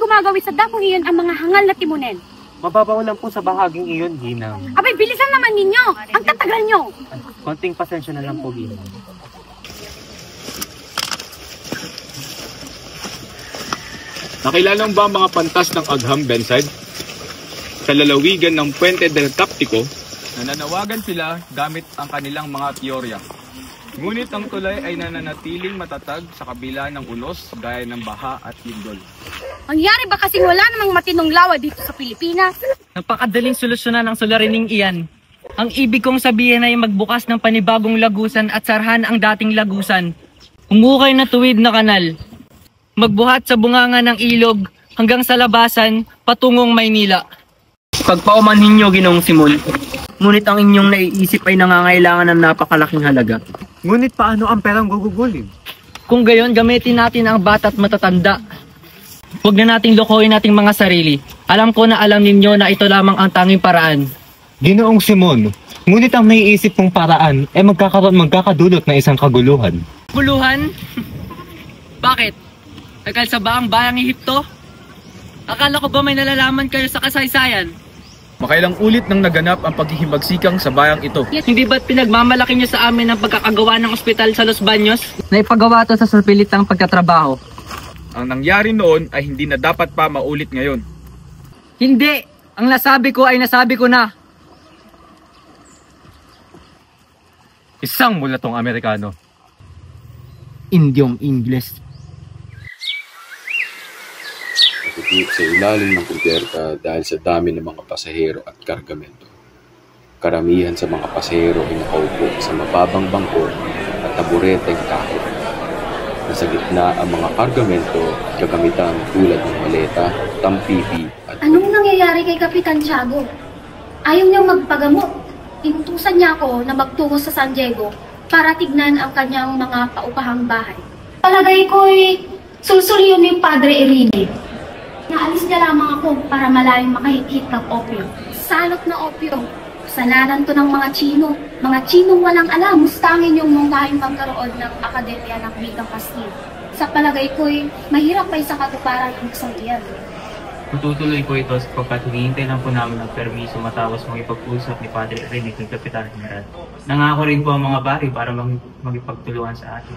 gumagawin sa dakong iyon ang mga hangal na timunin? Mababaw lang po sa bahaging iyon, Ginang. Abay, bilisan naman ninyo! Ang tatagal nyo! Konting pasensya na lang po, Ginang. Nakilala mo ba ang mga pantas ng Agham Benside? Sa lalawigan ng Puente del Captico, nananawagan sila gamit ang kanilang mga teorya. Ngunit ang tulay ay nananatiling matatag sa kabila ng unos gaya ng baha at lindol. Mangyari ba kasing wala namang matinong lawa dito sa Pilipinas? Napakadaling solusyonan ang suliraning iyan. Ang ibig kong sabihin ay magbukas ng panibagong lagusan at sarhan ang dating lagusan. Umukay na tuwid na kanal. Magbuhat sa bunganga ng ilog hanggang sa labasan patungong Maynila. Pagpaumanhin nyo, Ginoong Simon. Ngunit ang inyong naiisip ay nangangailangan ng napakalaking halaga. Ngunit paano ang perang gugugulin? Kung gayon, gamitin natin ang bata at matatanda. Huwag na nating lokohin nating mga sarili. Alam ko na alam ninyo na ito lamang ang tanging paraan. Ginoong Simon, ngunit ang naiisip kong paraan ay magkakadulot ng isang kaguluhan. Guluhan? Bakit? Nagkalsa ba ang bayang Ehipto? Akala ko ba may nalalaman kayo sa kasaysayan? Makailang ulit nang naganap ang paghihibagsikang sa bayang ito. Hindi ba't pinagmamalaki nyo sa amin ang pagkakagawa ng ospital sa Los Baños? Naipagawa to sa sulpilitang pagkatrabaho. Ang nangyari noon ay hindi na dapat pa maulit ngayon. Hindi! Ang nasabi ko ay nasabi ko na. Isang mula tong Amerikano. Indyong Ingles. Nakikip sa ilalim ng kubyerta dahil sa dami ng mga pasahero at kargamento. Karamihan sa mga pasahero ay nakaupo sa mababang bangko at tabureteng kahoy. Nasa gitna ang mga kargamento at kagamitan tulad ng maleta, tampipi at... Anong nangyayari kay Kapitan Tiago? Ayaw niyang magpagamot. Inutusan niya ako na magtungo sa San Diego para tignan ang kanyang mga paupahang bahay. Palagay ko'y sulsulyo ni Padre Irene. Naalis niya lamang ako para malayong makahit-hit ng opyo. Salot na opyo. Kasalanan to ng mga Chino. Mga Chinong walang alam, mustangin yung mungkahin magkaroon ng Akademya ng Wikang Kastil. Sa palagay ko'y mahirap pa sa katuparan ang isang iyan. Tutuloy po ito sapagkat hinihintay lang po namin ng permiso matapos makipag-usap ni Padre Rene kay Kapitan General. Nangako rin po ang mga bari para magipagtulungan sa atin.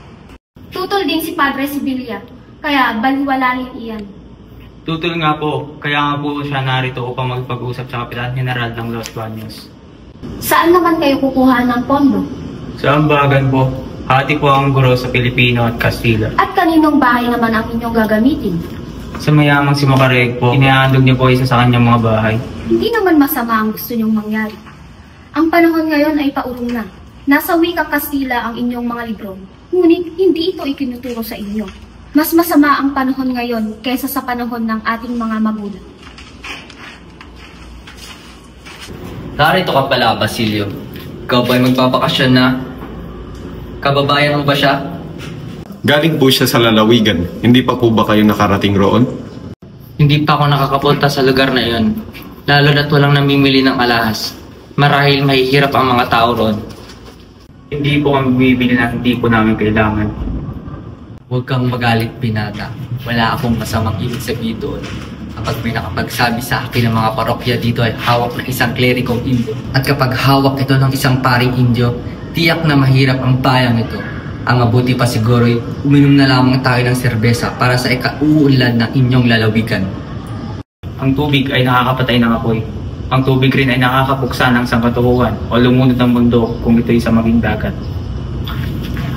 Tutol din si Padre Sibilia, kaya baliwalalin iyan. Tutol nga po, kaya nga po siya narito upang magpag-usap sa Kapitan General ng Los Baños. Saan naman kayo kukuha ng pondo? Sa ambagan po, hati po ang guro sa Pilipino at Kastila. At kaninong bahay naman ang inyong gagamitin? Sa mayamang si Macareg po, inihandog niyo po isa sa kanyang mga bahay. Hindi naman masama ang gusto niyong mangyari. Ang panahon ngayon ay paurong na. Nasa wikang Kastila ang inyong mga libro, ngunit hindi ito ikinuturo sa inyo. Mas masama ang panahon ngayon kaysa sa panahon ng ating mga magulang. Narito ka pala, Basilio. Ikaw ba'y magpapakasyon na? Kababayan mo ba siya? Galing po siya sa lalawigan. Hindi pa po ba kayo nakarating roon? Hindi pa ako nakakapunta sa lugar na iyon. Lalo na't walang namimili ng alahas. Marahil mahihirap ang mga tao roon. Hindi po kami bumibili na hindi po namin kailangan. Huwag kang magalit, binata. Wala akong masamang ibig sabihin doon. Kapag may nakapagsabi sa akin ng mga parokya dito ay hawak ng isang klerikong Indio. At kapag hawak ito ng isang paring Indio, tiyak na mahirap ang bayang ito. Ang mabuti pa siguro ay uminom na lamang tayo ng serbesa para sa ikauunlad ng inyong lalawigan. Ang tubig ay nakakapatay ng apoy. Ang tubig rin ay nakakapuksa ng sangkatuhuan o lumunod ng mundo kung ito'y sa maging dagat.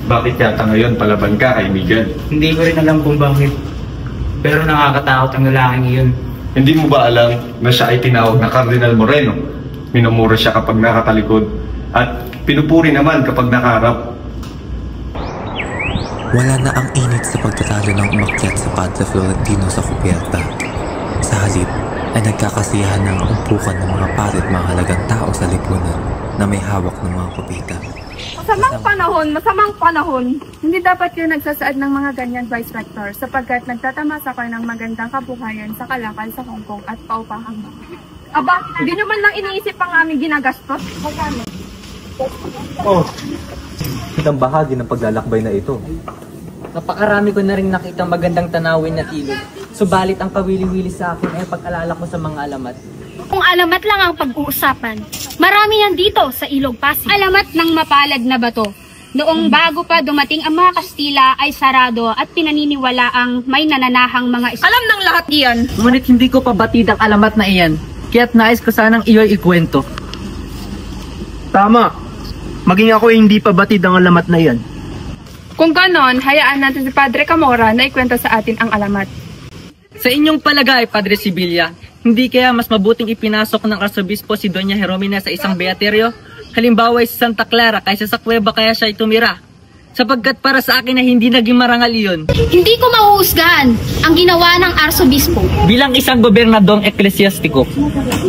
Bakit yata ngayon palaban ka, kaibigan? Hindi ko rin alam kung bakit. Pero nakakatakot ang lalaking iyon. Hindi mo ba alam na siya ay tinawag na Cardinal Moreno? Minumura siya kapag nakatalikod at pinupuri naman kapag nakaharap. Wala na ang init sa pagtatalo ng umakyat sa Padre Florentino sa kubyerta. Sa halip ay nagkakasiyahan ng umpukan ng mga parit mahalagang tao sa lipunan na may hawak ng mga kupita. Masamang panahon, hindi dapat kayo nagsasaad ng mga ganyan, Vice Rector, sapagkat nagtatamasa kayo ng magandang kabuhayan sa kalakal sa Hong Kong at paupahang. Aba, hindi nyo man lang iniisip ang aming ginagastos? Magkano? Oh, kitang bahagi ng paglalakbay na ito. Napakarami ko na rin nakita magandang tanawin at ilog. Subalit ang kawili-wili sa akin ay pag-alala ko sa mga alamat. Kung alamat lang ang pag-uusapan, marami yan dito sa Ilog Pasig. Alamat ng mapalad na bato. Noong bago pa dumating ang mga Kastila ay sarado at pinaniniwala ang may nananahang mga Alam ng lahat iyan. Ngunit hindi ko pa batid ang alamat na iyan. Kaya't nais ko sanang iyo'y ikwento. Tama. Maging ako hindi pa batid ang alamat na iyan. Kung ganon, hayaan natin si Padre Camora na ikwento sa atin ang alamat. Sa inyong palagay, Padre Sibilia, hindi kaya mas mabuting ipinasok ng Arsobispo si Doña Jeromina sa isang beaterio? Halimbawa ay sa Santa Clara kaysa sa kuweba kaya siya tumira. Sapagkat para sa akin na hindi naging marangal iyon. Hindi ko mahuhusgahan ang ginawa ng Arsobispo. Bilang isang gobernadong eklesyastiko,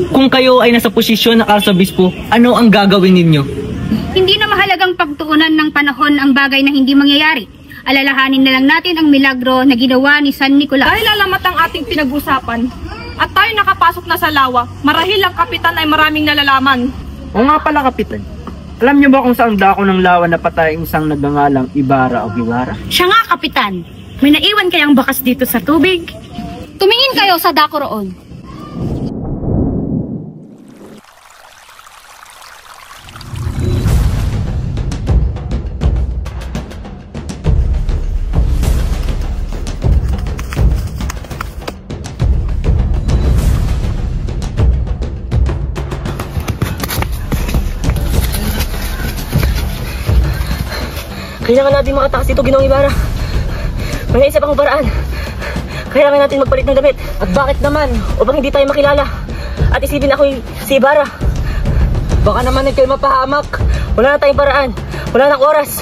kung kayo ay nasa posisyon ng Arsobispo, ano ang gagawin ninyo? Hindi na mahalagang pagtuunan ng panahon ang bagay na hindi mangyayari. Alalahanin na lang natin ang milagro na ginawa ni San Nicolas. Dahil alamat ang ating pinag-usapan at tayo nakapasok na sa lawa, marahil ang kapitan ay maraming nalalaman. O nga pala, Kapitan. Alam niyo ba kung saan dako ng lawa na patay ang isang nagngangalang Ibarra o Guevara? Siya nga, Kapitan. May naiwan kayang bakas dito sa tubig? Tumingin kayo sa dako roon. Kailangan natin makatakas dito, Ginoong Ibarra. May naisip akong paraan. Kailangan natin magpalit ng damit. At bakit naman? Upang hindi tayo makilala. At isipin ako si Ibarra. Baka naman kayo mapahamak. Wala na tayong paraan. Wala nang oras.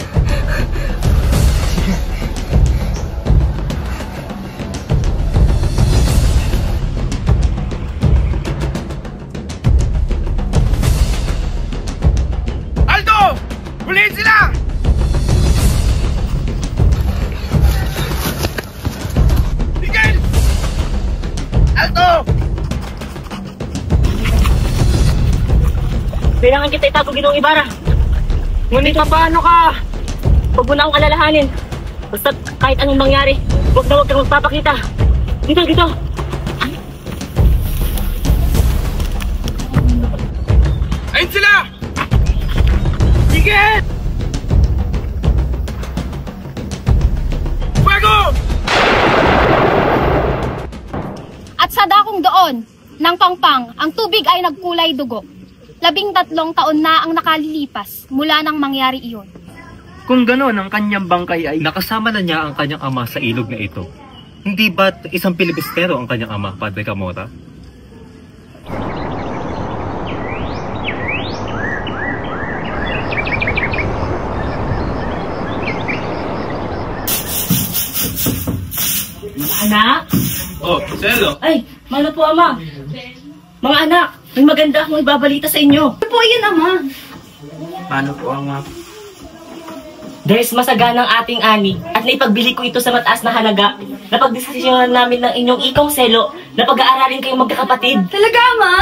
Aldo! Huliin sila! Aldo! Kailangan kita itago, Ginoong Ibarra. Ngunit paano ka? Huwag mo na akong alalahanin. Basta kahit anong mangyari, huwag kang magpapakita. Dito. Ayun sila! Sige! Fuego! At sa dakong doon, ng Pangpang, ang tubig ay nagkulay dugo. 13 taon na ang nakalilipas mula nang mangyari iyon. Kung gano'n ang kanyang bangkay ay... Nakasama na niya ang kanyang ama sa ilog na ito. Hindi ba't isang Pilibustero ang kanyang ama, Padre Camora? Mga anak? Oh, Selo. Ay, malo po, Ama. Mga anak, may maganda akong ibabalita sa inyo. Ano po yun, Ama? Paano po, Ama? Dahil masaganang ating ani at naipagbili ko ito sa mataas na halaga, napagdesisyonan namin ng inyong ikong Selo na pag-aaralin kayong magkakapatid. Talaga, Ama?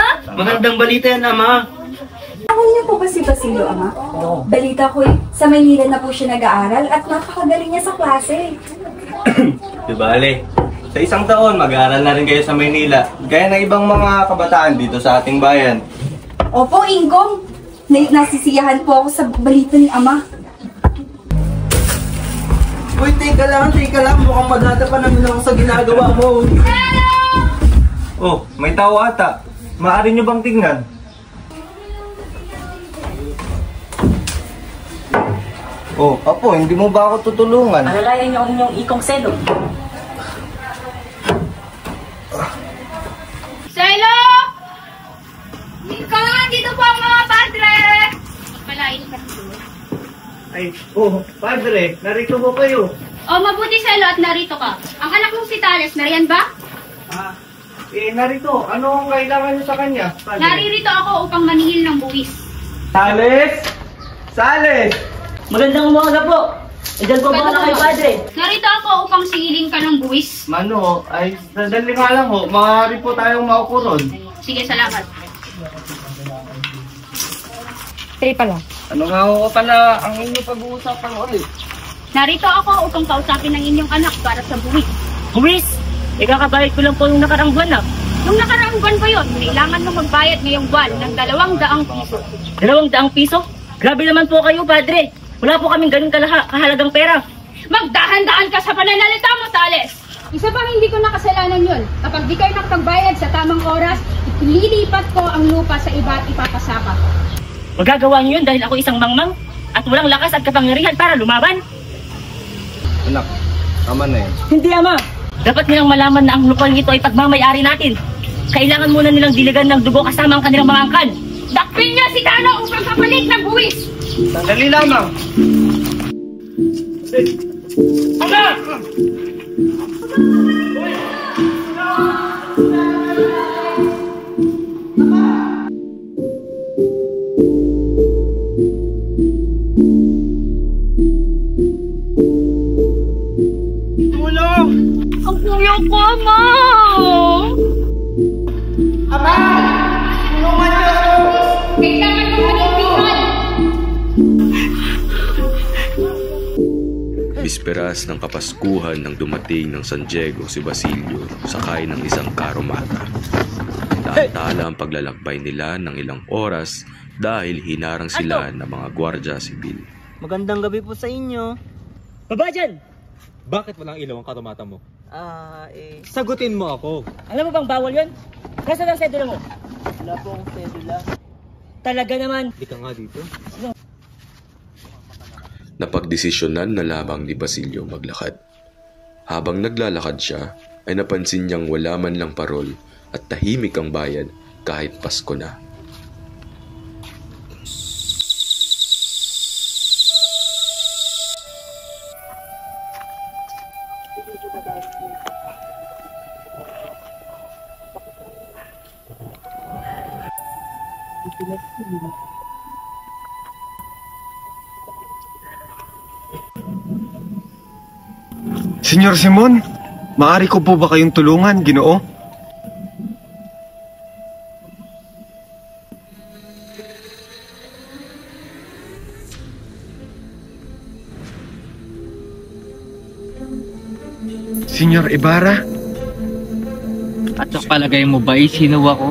Magandang balita yan, Ama. Alam niyo po ba si Basilio, Ama? Balita ko sa Maynila na po siya nag-aaral at napakagaling niya sa klase. Di bale, sa isang taon mag-aaral na rin kayo sa Maynila, gaya ng ibang mga kabataan dito sa ating bayan. Opo, Ingong. Nasisiyahan po ako sa balita ni Ama. Uy, teka lang. Mukhang madata pa namin ako sa ginagawa mo. Oh, may tao ata. Maaari nyo bang tingnan? Oh, Apo, hindi mo ba ako tutulungan? Alalayan niyo ang inyong ikong Selo. Selo! Dito po ang mga padre! Palain ka dito. Ay, Padre, narito po kayo. Mabuti Selo at narito ka. Ang anak mong si Tales, nariyan ba? Narito. Ano ang kailangan niyo sa kanya, Padre? Naririto ako upang maningil ng buwis. Sales! Magandang umaga po. Diyan po ba na kayo, Padre? Narito ako upang singilin ka ng buwis. Mano, ay, sandali nga lang ho. Maaari po tayong maupo ron. Sige, salamat. Kayo pala. Ano nga ho pala ang inyong pag-uusapan ulit? Narito ako upang kausapin ng inyong anak para sa buwis. Buwis! Kakabayad ko lang po yung nakaraang buwan na. Nung nakaraang buwan pa yun, kailangan mo magbayad ngayong buwan ng 200 piso. 200 piso? Grabe naman po kayo, Padre. Wala po kaming ganun kahalagang pera. Magdahan-daan ka sa pananalita mo, Tales! Isa pang hindi ko nakasalanan yun. Kapag di kayo nakapagbayad sa tamang oras, ililipat ko ang lupa sa iba at ipapasaka. Magagawa niyo yun dahil ako isang mangmang at walang lakas at kapangyarihan para lumaban. Anak, tama na yan. Hindi, Ama. Dapat nilang malaman na ang lupang ito ay pagmamayari natin. Kailangan muna nilang diligan ng dugo kasama ang kanilang mga angkan. Dakpin niya si Tano upang kapalit ng buwis! Sandali lamang. Ama! Tulong! Ang kuya ko, Ama! Ama! Tulungan niyo ako! Kailangan mo mag-ipihan! Bisperas ng Kapaskuhan nang dumating ng San Diego si Basilio sakay ng isang karomata. Tala ang paglalakbay nila ng ilang oras dahil hinarang sila ng mga gwardya sibil. Magandang gabi po sa inyo. Baba dyan! Bakit walang ilaw ang karomata mo? Sagutin mo ako. Alam mo bang bawal yun? Nasaan ang sedula mo? Wala po akong sedula. Talaga naman. Di ka nga dito. Napagdesisyonan na lamang ni Basilio maglakad. Habang naglalakad siya, ay napansin niyang wala man lang parol at tahimik ang bayan kahit Pasko na. Senyor Simon, maaari ko po ba kayong tulungan, Ginoo? Senyor Ibarra? At sa palagay mo ba, sino ako?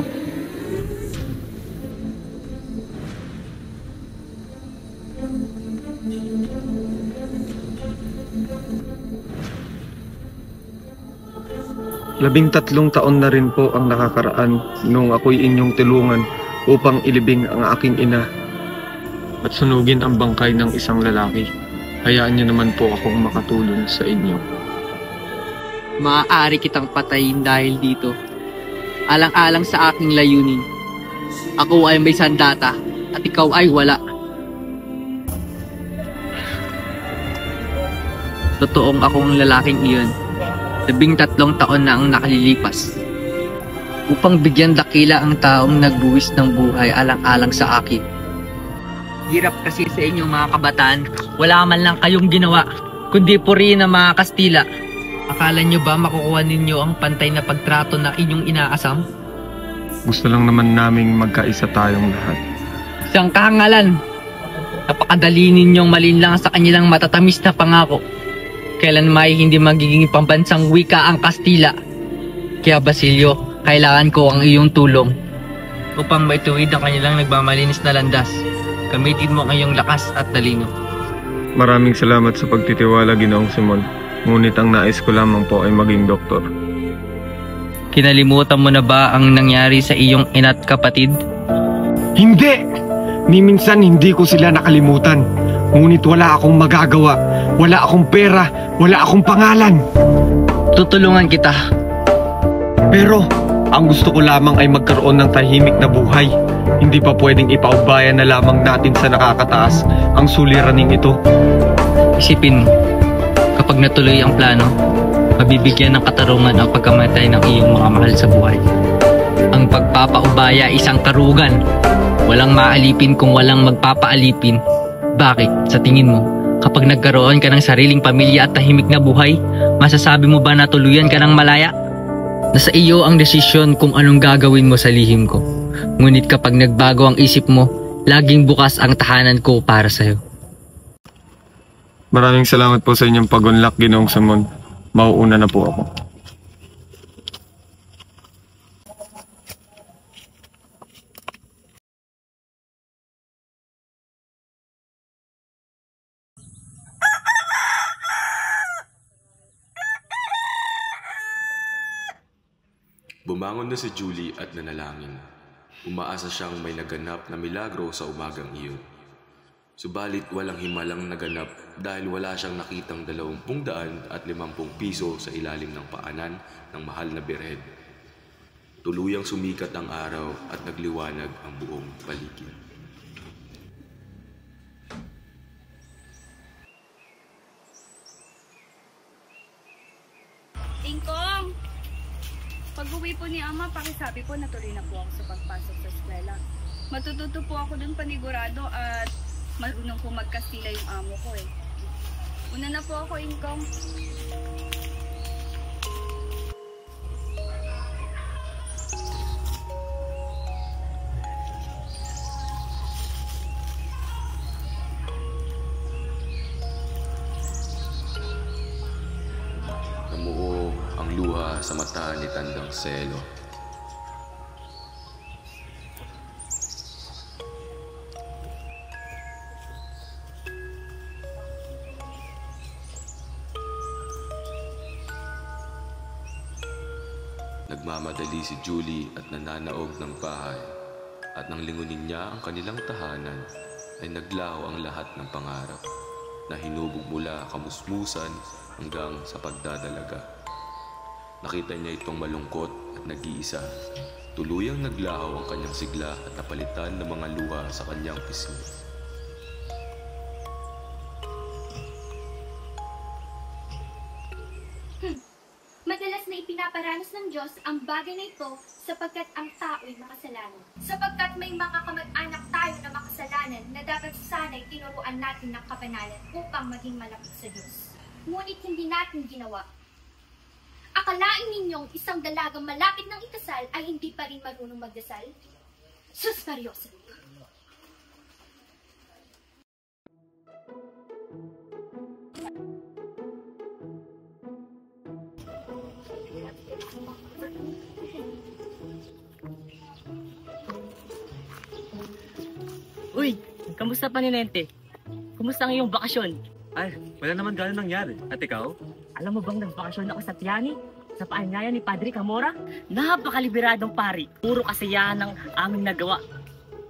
Labing-tatlong taon na rin po ang nakakaraan nung ako'y inyong tulungan upang ilibing ang aking ina at sunugin ang bangkay ng isang lalaki. Hayaan niyo naman po akong makatulong sa inyo. Maaari kitang patayin dahil dito. Alang-alang sa aking layunin. Ako ay may sandata at ikaw ay wala. Totoong akong lalaking iyon. 13 taon na ang nakalilipas. Upang bigyan dakila ang taong nagbuwis ng buhay alang-alang sa akin. Hirap kasi sa inyong mga kabataan, wala man lang kayong ginawa, kundi purihin ng mga Kastila. Akala nyo ba makukuha ninyo ang pantay na pagtrato na inyong inaasam? Gusto lang naman naming magkaisa tayong lahat. Isang kahangalan. Napakadali ninyong malinlang sa kanilang matatamis na pangako. Kailan may hindi magiging pambansang wika ang Kastila. Kaya Basilio, kailangan ko ang iyong tulong. Upang maituwid ang kanilang nagmamalinis na landas, gamitin mo ang iyong lakas at talino. Maraming salamat sa pagtitiwala, Ginoong Simon. Ngunit ang nais ko lamang po ay maging doktor. Kinalimutan mo na ba ang nangyari sa iyong ina't kapatid? Hindi! Ni minsan hindi ko sila nakalimutan. Ngunit wala akong magagawa. Wala akong pera. Wala akong pangalan. Tutulungan kita. Pero, ang gusto ko lamang ay magkaroon ng tahimik na buhay. Hindi pa pwedeng ipaubayan na lamang natin sa nakakataas ang suliraning ito. Isipin mo, kapag natuloy ang plano, mabibigyan ng katarungan ang pagkamatay ng iyong mga mahal sa buhay. Ang pagpapaubaya isang karugan. Walang maalipin kung walang magpapaalipin. Bakit? Sa tingin mo, kapag nagkaroon ka ng sariling pamilya at tahimik na buhay, masasabi mo ba na tuluyan ka ng malaya? Nasa iyo ang desisyon kung anong gagawin mo sa lihim ko. Ngunit kapag nagbago ang isip mo, laging bukas ang tahanan ko para sa'yo. Maraming salamat po sa inyong pag-unlock, Ginoong Simon. Mauuna na po ako. Bumangon na si Julie at nanalangin. Umaasa siyang may naganap na milagro sa umagang iyon. Subalit walang himalang naganap dahil wala siyang nakitang 250 piso sa ilalim ng paanan ng mahal na birhen. Tuluyang sumikat ang araw at nagliwanag ang buong paligid. Tingkong! Pag-uwi po ni Ama, pakisabi po na tuloy na po ako sa pagpasok sa eskwela. Matututo po ako dun panigurado at marunong po magkastila yung amo ko eh. Una na po ako, Ingkong. Namuo ang luha sa mata ni Tandang Selo. Nagmamadali si Julie at nananaog ng bahay, at nang lingunin niya ang kanilang tahanan, ay naglaho ang lahat ng pangarap na hinubog mula kamusmusan hanggang sa pagdadalaga. Nakita niya itong malungkot at nag-iisa. Tuluyang naglaho ang kanyang sigla at napalitan ng mga luha sa kanyang pisngi. Madalas na ipinaparanas ng Diyos ang bagay na ito sapagkat ang tao'y makasalanan. Sapagkat may mga kamag-anak tayo na makasalanan na dapat sana'y tinuruan natin ng kapanalan upang maging malapit sa Diyos. Ngunit hindi natin ginawa. Akalain ninyong isang dalagang malapit ng ikasal ay hindi pa rin marunong magdasal? Sus Mariosa! Uy, kamusta pa ni Nente? Kumusta ang iyong bakasyon? Ay, wala naman gano'n nangyari. At ikaw? Alam mo bang nagbakasyon ako sa Tiani? Sa paanyaya ni Padre Camora? Napakaliberadong pari. Puro kasiyahan ng aming nagawa.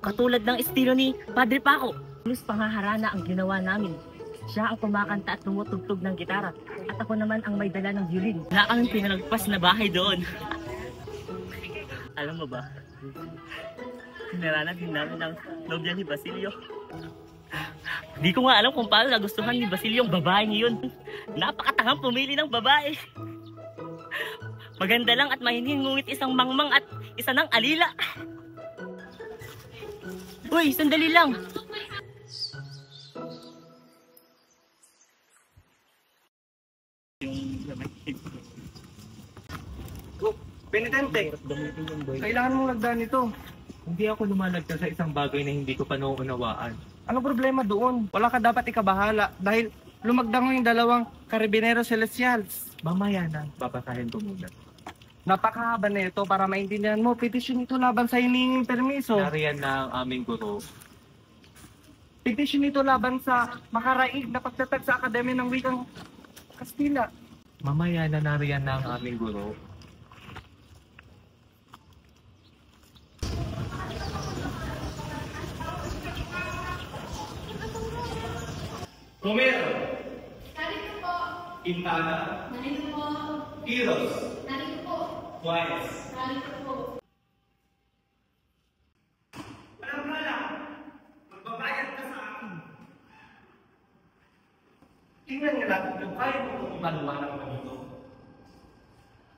Katulad ng estilo ni Padre Paco. Plus pangaharana ang ginawa namin. Siya ang kumakanta at tumutugtog ng gitara. At ako naman ang may dala ng violin. Wala kaming pinalagpas na bahay doon. Alam mo ba? Pinaranas din namin ang nobya ni Basilio. Di ko nga alam kung paano nagustuhan ni Basilio ang babae ngayon. Napakatangang pumili ng babae. Maganda lang at mahinhin, ngunit isang mangmang at isa ng alila. Uy, sandali lang. Penitente, kailangan mong lagdaan ito. Hindi ako lumalagda sa isang bagay na hindi ko pa nauunawaan. Ano problema doon? Wala ka dapat ikabahala dahil lumagdang mo yung dalawang Carabinero Celestials. Mamaya na, babasahin ko muna. Napakahaba na ito para maintindihan mo. Petisyon ito laban sa hiningin permiso. Nariyan na ang aming guro. Petisyon ito laban sa makaraig na pagtatag sa Akademya ng Wikang Kastila. Mamaya na nariyan na ang aming guro. Homero. Narito po. Quintana. Narito po. Quiros. Narito po. Juarez. Narito po. Walang brala. Magbabayad ka sa akin. Tingnan niyo natin kung kaya mo itong imaluwanan ng ganito.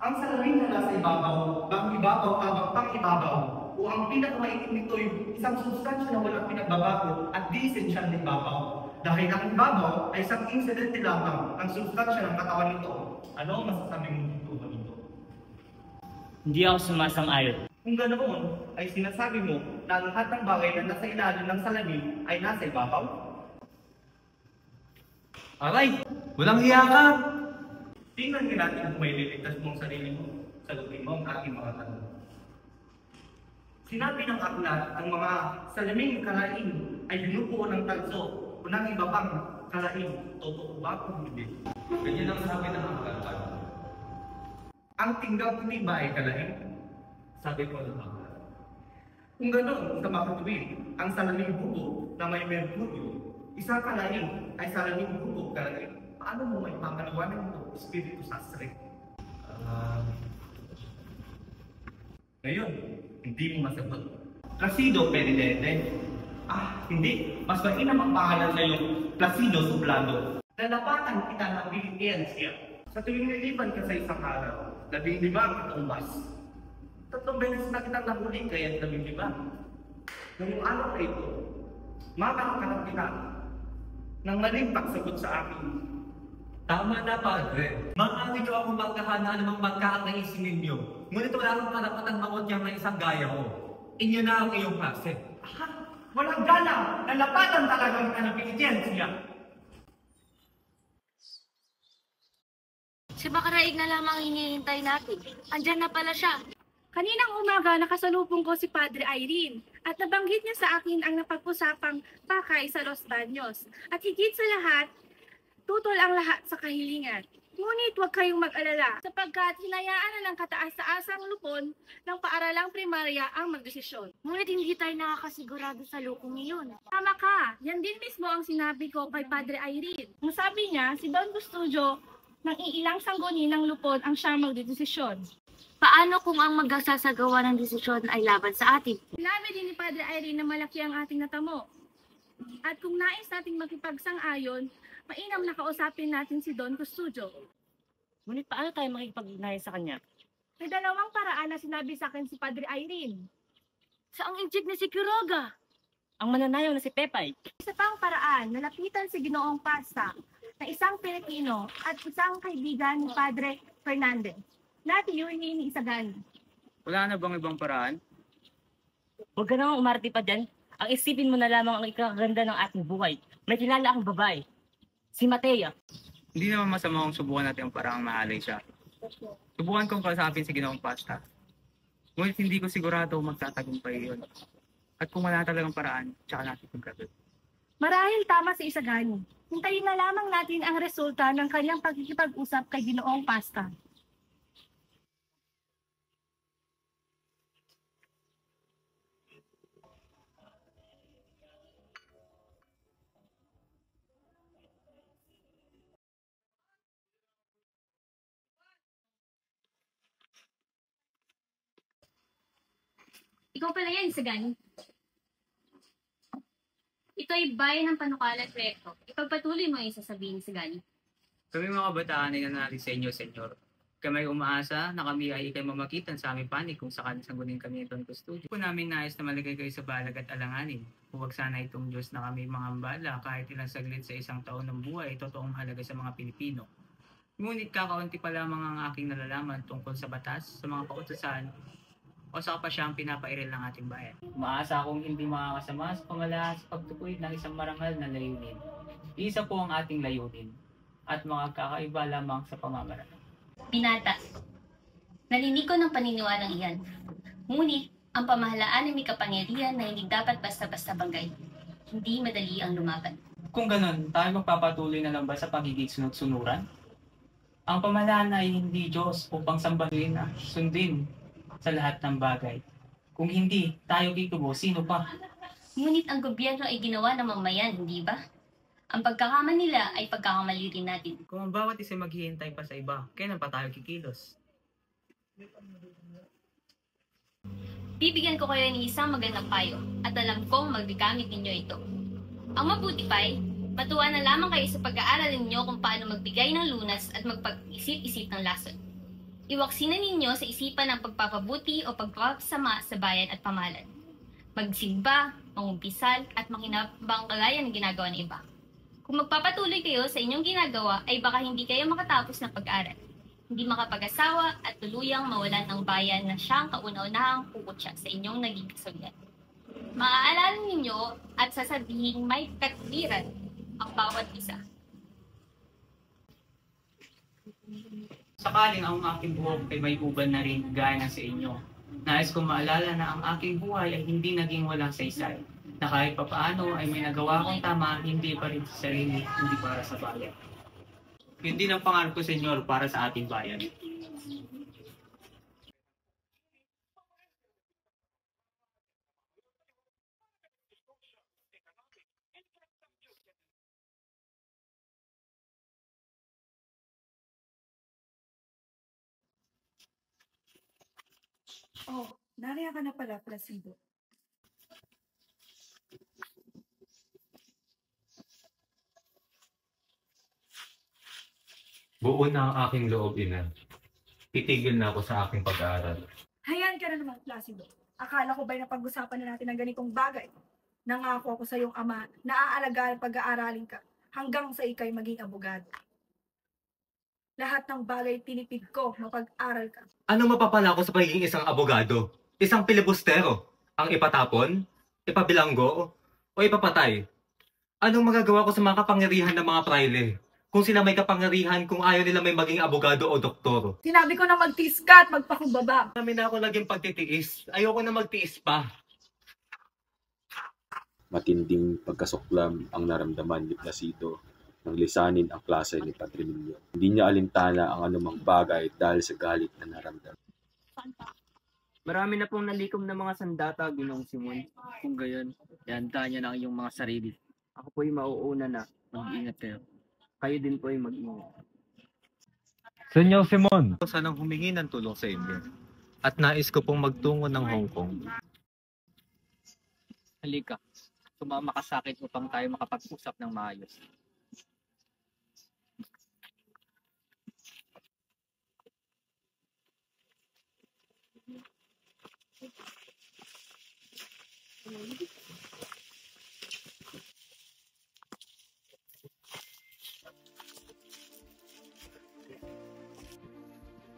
Ang salamin na nasa ibabaw, bang ibabaw habang pang ibabaw, o ang pinakamaitim nito'y isang sustansya na walang pinagbabago at di esensyal na ibabaw. Dahil ang ibabaw ay isang incident lamang ang sustansya ng katawan nito. Ano ang masasabi mo dito? Hindi ako sumasang-ayon. Kung ganoon, ay sinasabi mo na ang lahat ng bagay na nasa ilalim ng salamin ay nasa ibabaw? Aray! Walang hiya ka! Tingnan nga natin kung may liligtas mong sarili mo. Sagutin mo ang aking mga tanong. Sinabi ng aklat ang mga salaming kalain ay binubuo ng tanso o ng iba pang kalain. Totoo ba kung hindi? Ganyan ang sabi ng aklat. Ang tinggang puti ba ay kalain? Sabi ko naman. Kung gano'n, sa makatuwid, ang salaling buko na may merkuryo, isang kalain ay salaling buko kalain. Paano mo may papaliwanag ito, Espiritu Sastre? Ngayon, hindi mo masagot. Placido Penitente. Hindi. Mas mainam ang pangalan na yung Placido Sublado. Nalapatan kita ng bilitensya. Sa tuwing niliban ka sa isang araw, 15 ang umas. 3 beses na kitang nahuli kaya 15. Ngayong araw na ito, makakakarap kita ng maling pagsagot sa akin. Tama na, Padre. Maaari ko ako magkahana namang magkakaisin ninyo. Ngunit wala akong karapatang mangutyang ng isang gaya ko. Inyo na ang iyong klase. Walang gala! Nalapatan talagang ka ng bilitensya. Si Makaraig na lamang hinihintay natin. Andyan na pala siya. Kaninang umaga nakasalubong ko si Padre Irene at nabanggit niya sa akin ang napag-usapang pakay sa Los Baños. At higit sa lahat, tutol ang lahat sa kahilingan. Ngunit huwag kayong mag-alala sapagkat hinayaan na ng kataas-taasang lupon ng paaralang primarya ang magdesisyon. Ngunit hindi tayo nakakasigurado sa lukong iyon. Tama ka, yan din mismo ang sinabi ko kay Padre Irene. Ang sabi niya, si Don Custodio ng iilang sangguni ng lupon ang siyang magdesisyon. Paano kung ang magsasagawa ng desisyon ay laban sa atin? Sinabi din ni Padre Irene na malaki ang ating natamo. At kung nais nating makipagsang-ayon, mainam na kausapin natin si Don Custodio. Ngunit paano tayo makikipag-ugnayan sa kanya? May dalawang paraan na sinabi sa akin si Padre Irene. Saang injig ni si Quiroga? Ang mananayaw na si Pepay. Isa pang paraan, nalapitan si Ginoong Pasta na isang Pilipino at isang kaibigan ni Padre Fernandez. Natiyuhin ni Isagani. Wala na bang ibang paraan? Huwag ka namang umarte pa dyan. Ang isipin mo na lamang ang ikakaganda ng ating buhay. May kilala akong babae. Si Matea. Hindi naman masama kung subukan natin ang paraang mahalay siya. Subukan kong kausapin si Ginoong Pasta. Ngunit hindi ko sigurado magtatagumpay yun. At kung wala talagang paraan, tsaka natin pagkabit. Marahil tama si Isagani. Hintayin na lamang natin ang resulta ng kanyang pagkikipag-usap kay Ginoong Pasta. Ikaw pala yan, Isagani. Ito ay bayan ng panukala at rekto. Ipagpatuloy mo yung sasabihin, Isagani. Kami mga kabataan ay nananalig sa inyo, Senyor. Kami umaasa na kami ay ikay mamakitan sa aming panig kung sakaling sanggunin kami ng Don Custodio. Kung namin nais na malagay kayo sa balag at alanganin, huwag sana itong Diyos na kami mga ambala kahit ilang saglit sa isang taon ng buhay ay totoong mahalaga sa mga Pilipino. Ngunit kakaunti pa lamang ang aking nalalaman tungkol sa batas, sa mga kautusan, o sa kapasyang pinapairil ng ating bayan. Umaasa akong hindi makakasama sa pamalaan sa pagtukoy ng isang marangal na layunin. Isa po ang ating layunin at mga kakaiba lamang sa pamamaraan. Binata, nalinig ko ng paniniwalang iyan. Ngunit, ang pamahalaan ay may kapangyarihan na hindi dapat basta-basta banggay. Hindi madali ang lumaban. Kung ganon, tayo magpapatuloy na lang ba sa pagiging sunod-sunuran? Ang pamahalaan ay hindi Diyos upang sambahin at sundin sa lahat ng bagay. Kung hindi, tayo kikubo, sino pa? Ngunit ang gobyerno ay ginawa ng mamayan, hindi ba? Ang pagkakamali nila ay pagkakamali rin natin. Kung ang bawat isa maghihintay pa sa iba, kailan pa tayo kikilos? Bibigyan ko kayo ng isang magandang payo at alam kong magagamit ninyo ito. Ang mabuti pa ay, matuwa na lamang kayo sa pag-aaral ninyo kung paano magbigay ng lunas at magpag-isip-isip ng lason. Iwaksinan ninyo sa isipan ang pagpapabuti o pagpapasama sa bayan at pamahalan. Magsimba, mangumpisal at makinabang kagaya ng ginagawa ng iba. Kung magpapatuloy kayo sa inyong ginagawa ay baka hindi kayo makatapos ng pag-aaral, hindi makapag-asawa at tuluyang mawalan ng bayan na siyang kauna-unahang puputya sa inyong naging kasulyan. Maaalala ninyo at sasabihin may katwiran ang bawat isa. Sakaling ang aking buhok ay may uban na rin gaya ng sa inyo. Nais kong maalala na ang aking buhay ay hindi naging walang saysay. Na kahit papaano ay may nagawa kong tama, hindi pa rin sa sarili, hindi para sa bayan. Yun din ang pangarap ko, Senyor, para sa ating bayan. Oh, nariyan ka na pala, Placido. Buo na ang aking loob, ina. Titigil na ako sa aking pag-aaral. Hayaan ka na naman, Placido. Akala ko ba'y napag-usapan na natin ang ganitong bagay? Nangako ako sa iyong ama na aalagaan pag-aaralin ka hanggang sa ikay maging abogado. Lahat ng bagay tinipid ko mapag-aral ka. Ano mapapala ko sa pagiging isang abogado? Isang pilibustero? Ang ipatapon? Ipabilanggo? O ipapatay? Anong magagawa ko sa mga kapangyarihan ng mga praile? Kung sila may kapangyarihan, kung ayaw nila may maging abogado o doktor. Sinabi ko na magtiis ka at magpakumbaba. Marami na ako naging pagtitiis. Ayoko na magtiis pa. Matinding pagkasuklam ang naramdaman ni Placido nang lisanin ang klase ni Padre Emilio. Hindi niya alintana ang anumang bagay dahil sa galit na naramdaman. Marami na pong nalikom na mga sandata, Ginoong Simon. Kung gayon, ihanda niyo na ang iyong mga sarili. Ako po'y mauuna na. Mag-ingat kayo. Kayo din po'y mag-ingat. Senyor Simon, sanang humingi ng tulong sa inyo. At nais ko pong magtungo ng Hong Kong. Halika, sumama ka sa akin upang tayo makapag-usap ng maayos.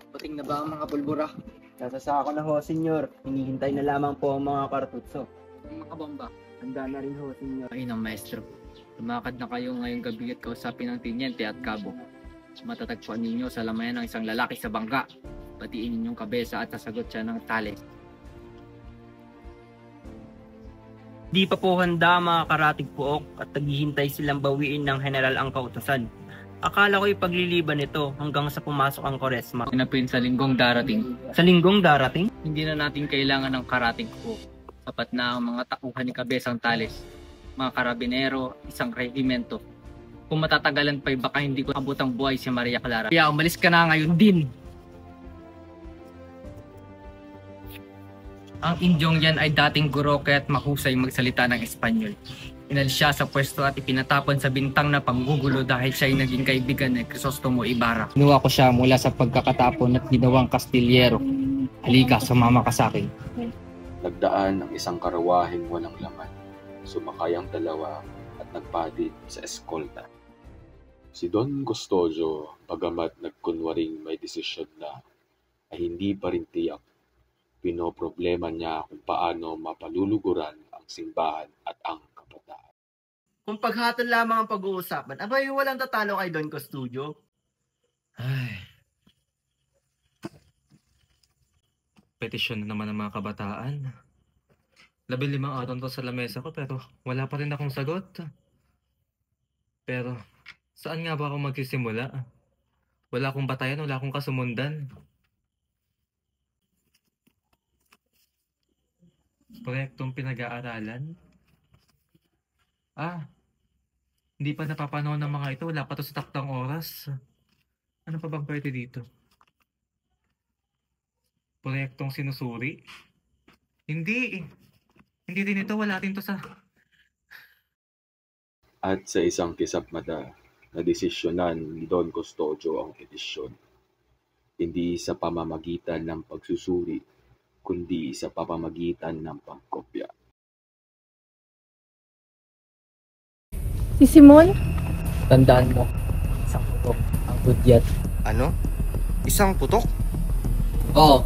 Puting na ba ang mga pulbura? Nasa sako na ho, senyor. Hinihintay na lamang po ang mga kartutso. Ang mga bomba. Handa na rin ho, senyor. Ay ng maestro. Lumakad na kayo ngayong gabi at kausapin ng tinyente at kabo. Matatagpuan ninyo sa lamayan ng isang lalaki sa bangka. Batiin ninyong kabesa at sasagot siya ng tales. Di pa po handa mga karatig puok at naghihintay silang bawiin ng general ang kautusan. Akala ko ipagliliban ito hanggang sa pumasok ang Koresma. Pinapin sa linggong darating. Sa linggong darating? Hindi na natin kailangan ng karatig po. Sapat na ang mga tauhan ni Kabesang Tales. Mga karabinero, isang regimento. Kung matatagalan pa'y baka hindi ko abot ang buhay si Maria Clara. Kaya umalis ka na ngayon din. Ang Indyong yan ay dating guro kaya't mahusay magsalita ng Espanyol. Inalis siya sa pwesto at ipinatapon sa bintang na panggugulo dahil siya ay naging kaibigan ni Crisostomo Ibarra. Kinuha ko siya mula sa pagkakatapon at ginawang Kastillero. Halika, sumama ka sa akin. Nagdaan ang isang karawaheng walang laman. Sumakay ang dalawa at nagpatid sa eskolta. Si Don Custodio, bagamat nagkunwaring may desisyon na, ay hindi pa rin tiyak. Pinoproblema niya kung paano mapaluluguran ang simbahan at ang kabataan. Kung paghatol lamang ang pag-uusapan, abay walang tatalo kay Don Custodio. Ay. Petisyon na naman ng mga kabataan. 15 araw to sa lamesa ko pero wala pa rin akong sagot. Pero saan nga ba ako magsisimula? Wala akong batayan, wala akong kasumundan. Proyektong pinag-aaralan? Hindi pa napapanahon ng mga ito. Wala pa to sa taktang oras. Ano pa bang pwede dito? Proyektong sinusuri? Hindi. Hindi din ito. Wala din to sa... At sa isang kisap mata, nadesisyonan ni Don Custodio ang petisyon. Hindi sa pamamagitan ng pagsusuri, kundi sa pamamagitan ng pagkopya. Si Simon? Tandaan mo, isang putok ang hudyat. Ano? Isang putok? Oo.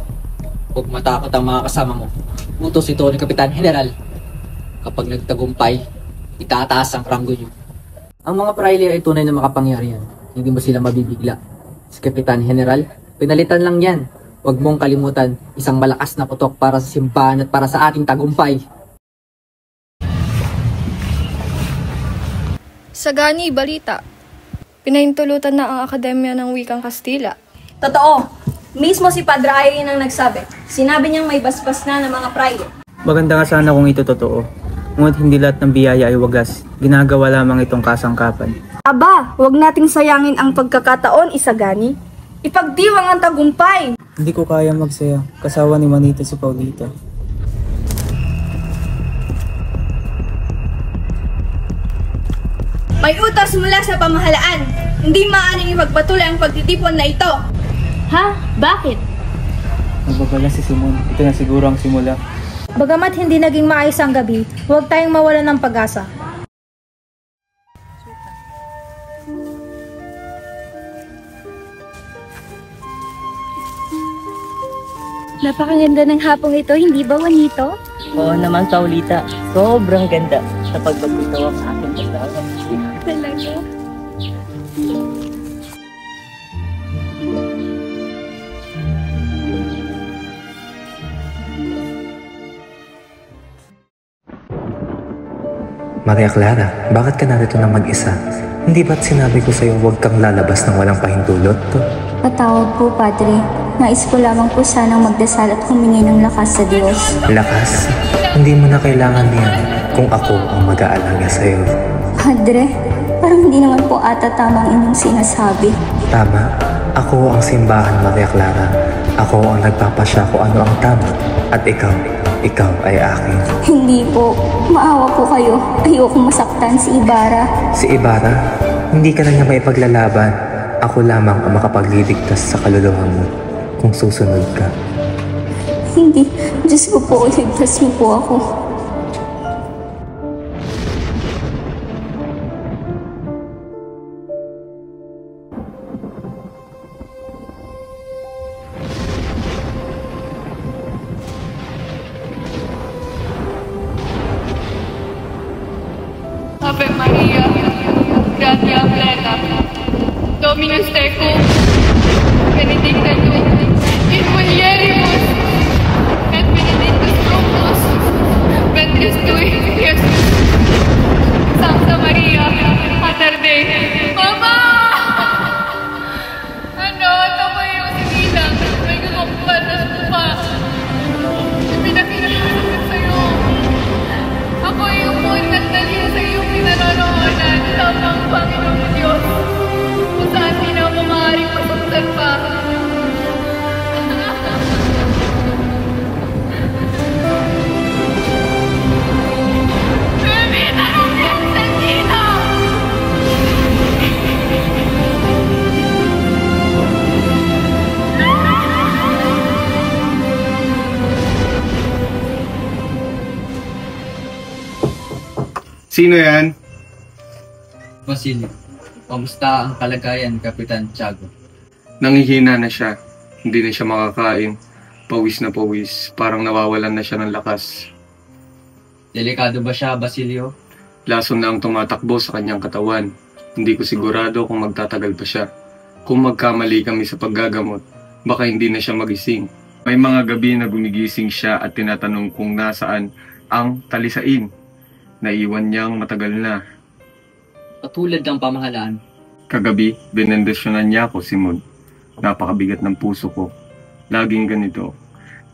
Huwag matakot ang mga kasama mo. Utos ito ni Kapitan General. Kapag nagtagumpay, itataas ang ranggo niyo. Ang mga praile ay tunay na makapangyarihan. Hindi mo sila mabibigla. Si Kapitan General, pinalitan lang yan. Huwag mong kalimutan, isang malakas na putok para sa simbahan at para sa ating tagumpay. Sagani, balita. Pinahintulutan na ang Akademya ng Wikang Kastila. Totoo. Mismo si Padre Irene ang nagsabi. Sinabi niyang may basbas na ng mga praile. Maganda nga sana kung ito totoo. Ngunit hindi lahat ng biyaya ay wagas. Ginagawa lamang itong kasangkapan. Aba, huwag nating sayangin ang pagkakataon, Isagani. Ipagdiwang ang tagumpay. Hindi ko kaya magsaya, kasawa ni Manita si Paulita. May utos mula sa pamahalaan. Hindi maaaring ipagpatuloy ang pagtitipon na ito. Ha? Bakit? Nagbabala si Simon. Ito na siguro ang simula. Bagamat hindi naging maayos ang gabi, huwag tayong mawalan ng pag-asa. Napakaganda ng hapong ito, hindi ba, Juanito? Oo naman, Paulita. Sobrang ganda sa pagbabitaw ang aking kasama. Talaga? Maria Clara, bakit ka narito na mag-isa? Hindi ba't sinabi ko sa'yo huwag kang lalabas ng walang pahintulot? Patawad po, Padre. Nais ko lamang po sanang magdasal at humingi ng lakas sa Diyos. Lakas? Hindi mo na kailangan niyan kung ako ang mag-aalaga sa'yo. Padre, parang hindi naman po ata tama ang inyong sinasabi. Tama. Ako ang simbahan, Maria Clara. Ako ang nagpapasya kung ano ang tama. At ikaw ay akin. Hindi po. Maawa po kayo. Ayokong masaktan si Ibarra. Si Ibarra? Hindi ka na niya maipaglalaban. Ako lamang ang makapagliligtas sa kaluluwa mo kung susunod ka. Hindi. Diyos ko po, iligtas mo po ako. Ave Maria, gratia plena, Dominus tecum, benedicta tu in mulieribus, et benedictus fructus ventris tui, Iesus. Sancta Maria, Mater Dei. Mama! Ano? Tama yung sinilang. May gagawin na pa. Pinakikita sa'yo. Ako yung munang dalhin sa iyong pinanonoonan. Tamang Panginoon Diyos. Kung saan di na ako maaaring masuktan pa. Sino yan? Basilio, kamusta ang kalagayan, Kapitan Tiago? Nangihina na siya. Hindi na siya makakain. Pawis na pawis. Parang nawawalan na siya ng lakas. Delikado ba siya, Basilio? Lason na ang tumatakbo sa kanyang katawan. Hindi ko sigurado kung magtatagal pa siya. Kung magkamali kami sa paggagamot, baka hindi na siya magising. May mga gabi na gumigising siya at tinatanong kung nasaan ang talisain. Naiwan niyang matagal na. Katulad ng pamahalaan. Kagabi, binendisyonan niya ako, Simon. Napakabigat ng puso ko. Laging ganito.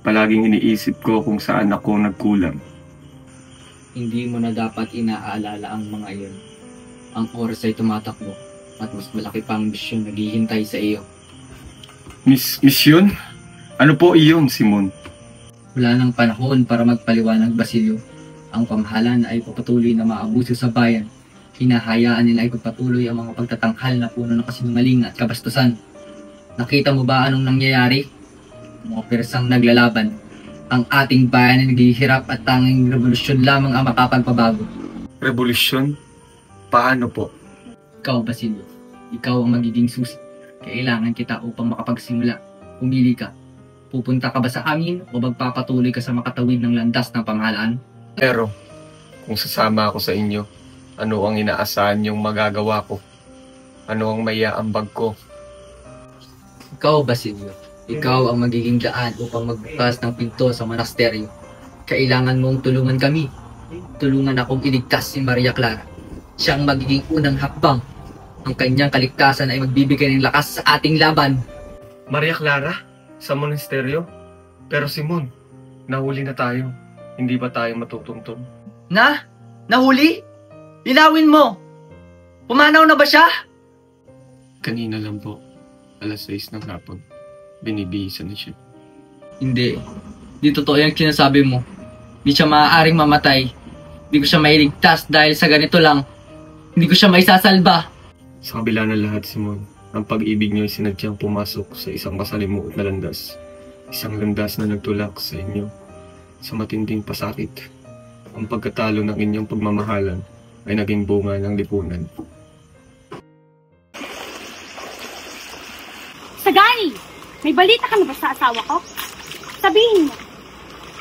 Palaging iniisip ko kung saan ako nagkulang. Hindi mo na dapat inaalala ang mga iyon. Ang oras ay tumatakbo at mas malaki pang misyon naghihintay sa iyo. Misyon? Ano po iyon, Simon? Wala nang panahon para magpaliwanag, Basilio. Ang pamahalaan ay papatuloy na maabuso sa bayan. Hinahayaan nila ay pagpatuloy ang mga pagtatanghal na puno ng kasinungaling at kabastusan. Nakita mo ba anong nangyayari? Mga persang naglalaban. Ang ating bayan ay naghihirap at tanging revolusyon lamang ang makapagpabago. Revolusyon? Paano po? Ikaw, Basilio. Ikaw ang magiging susi. Kailangan kita upang makapagsimula. Pumili ka. Pupunta ka ba sa amin o magpapatuloy ka sa makatawid ng landas ng pamahalaan? Pero, kung sasama ako sa inyo, ano ang inaasahan niyong magagawa ko? Ano ang maiaambag ko? Ikaw, Basilio. Ikaw ang magiging daan upang magbukas ng pinto sa monasteryo. Kailangan mong tulungan kami. Tulungan akong iligtas si Maria Clara. Siya ang magiging unang hakbang. Ang kanyang kaligtasan ay magbibigay ng lakas sa ating laban. Maria Clara? Sa monasteryo? Pero Simon, nahuli na tayo. Hindi ba tayo matutuntun? Na? Nahuli? Linawin mo! Pumanaw na ba siya? Kanina lang po. 6:00 ng hapon. binibihisa na siya. Hindi. Di totoo yung sinasabi mo. Di siya maaaring mamatay. Di ko siya mailigtas dahil sa ganito lang. Hindi ko siya maisasalba. Sa kabila ng lahat, Simon, ang pag-ibig niyo ay sinadyang pumasok sa isang masalimuot na landas. Isang landas na nagtulak sa inyo sa matinding pasakit. Ang pagkatalo ng inyong pagmamahalan ay naging bunga ng lipunan. Sagani! May balita ka na ba sa asawa ko? Sabihin mo.